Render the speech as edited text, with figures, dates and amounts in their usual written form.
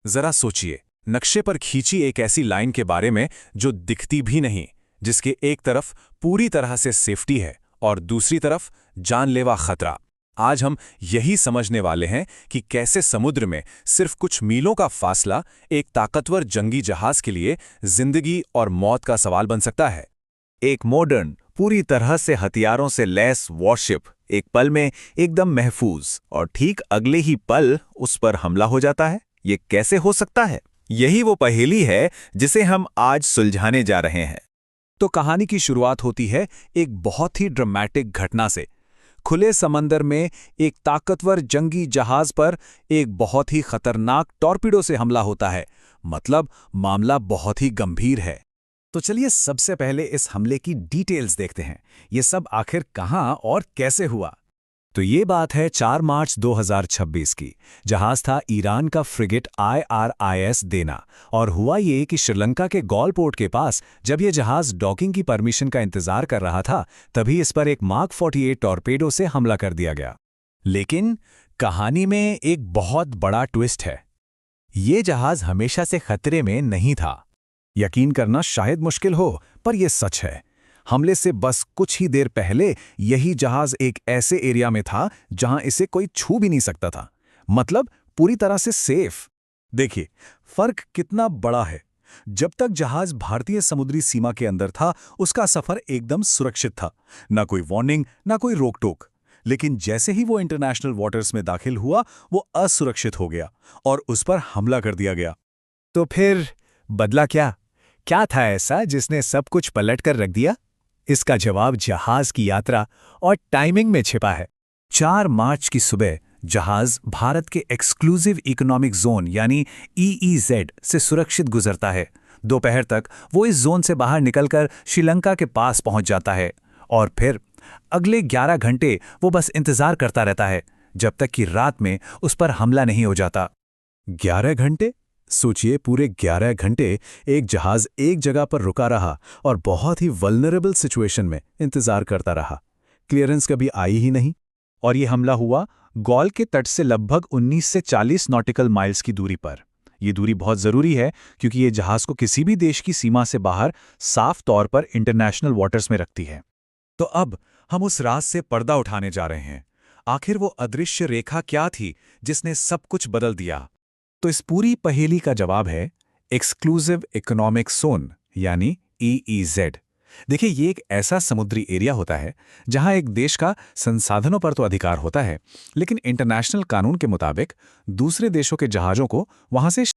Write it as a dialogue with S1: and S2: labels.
S1: जरा सोचिए, नक्शे पर खींची एक ऐसी लाइन के बारे में जो दिखती भी नहीं, जिसके एक तरफ पूरी तरह से सेफ्टी है और दूसरी तरफ जानलेवा खतरा। आज हम यही समझने वाले हैं कि कैसे समुद्र में सिर्फ कुछ मीलों का फासला एक ताकतवर जंगी जहाज के लिए जिंदगी और मौत का सवाल बन सकता है।
S2: एक मॉडर्न, पूरी तरह से हथियारों से लैस वॉरशिप एक पल में एकदम महफूज और ठीक अगले ही पल उस पर हमला हो जाता है। ये कैसे हो सकता है? यही वो पहेली है जिसे हम आज सुलझाने जा रहे हैं।
S1: तो कहानी की शुरुआत होती है एक बहुत ही ड्रामेटिक घटना से। खुले समंदर में एक ताकतवर जंगी जहाज पर एक बहुत ही खतरनाक टॉर्पीडो से हमला होता है। मतलब मामला बहुत ही गंभीर है। तो चलिए सबसे पहले इस हमले की डिटेल्स देखते हैं। ये सब आखिर कहां और कैसे हुआ। तो ये बात है 4 मार्च 2026 की। जहाज था ईरान का फ्रिगेट IRIS देना, और हुआ ये कि श्रीलंका के गॉल पोर्ट के पास जब ये जहाज डॉकिंग की परमिशन का इंतजार कर रहा था, तभी इस पर एक मार्क 48 टॉर्पेडो से हमला कर दिया गया। लेकिन कहानी में एक बहुत बड़ा ट्विस्ट है। ये जहाज हमेशा से खतरे में नहीं था। यकीन करना शायद मुश्किल हो, पर यह सच है। हमले से बस कुछ ही देर पहले यही जहाज एक ऐसे एरिया में था जहां इसे कोई छू भी नहीं सकता था। मतलब पूरी तरह से सेफ। देखिए फर्क कितना बड़ा है। जब तक जहाज भारतीय समुद्री सीमा के अंदर था, उसका सफर एकदम सुरक्षित था। ना कोई वार्निंग, ना कोई रोक टोक। लेकिन जैसे ही वो इंटरनेशनल वाटर्स में दाखिल हुआ, वो असुरक्षित हो गया और उस पर हमला कर दिया गया। तो फिर बदला क्या? क्या था ऐसा जिसने सब कुछ पलट कर रख दिया? इसका जवाब जहाज की यात्रा और टाइमिंग में छिपा है। 4 मार्च की सुबह जहाज भारत के एक्सक्लूसिव इकोनॉमिक जोन यानी EEZ से सुरक्षित गुजरता है। दोपहर तक वो इस जोन से बाहर निकलकर श्रीलंका के पास पहुंच जाता है और फिर अगले 11 घंटे वो बस इंतजार करता रहता है जब तक कि रात में उस पर हमला नहीं हो जाता। 11 घंटे? सोचिए, पूरे 11 घंटे एक जहाज एक जगह पर रुका रहा और बहुत ही वल्नरेबल सिचुएशन में इंतजार करता रहा। क्लियरेंस कभी आई ही नहीं। और ये हमला हुआ गॉल के तट से लगभग 19 से 40 नॉटिकल माइल्स की दूरी पर। ये दूरी बहुत जरूरी है क्योंकि ये जहाज को किसी भी देश की सीमा से बाहर साफ तौर पर इंटरनेशनल वाटर्स में रखती है। तो अब हम उस राज से पर्दा उठाने जा रहे हैं। आखिर वो अदृश्य रेखा क्या थी जिसने सब कुछ बदल दिया? तो इस पूरी पहेली का जवाब है एक्सक्लूसिव इकोनॉमिक जोन यानी EEZ। देखिए, ये एक ऐसा समुद्री एरिया होता है जहां एक देश का संसाधनों पर तो अधिकार होता है, लेकिन इंटरनेशनल कानून के मुताबिक दूसरे देशों के जहाजों को वहां से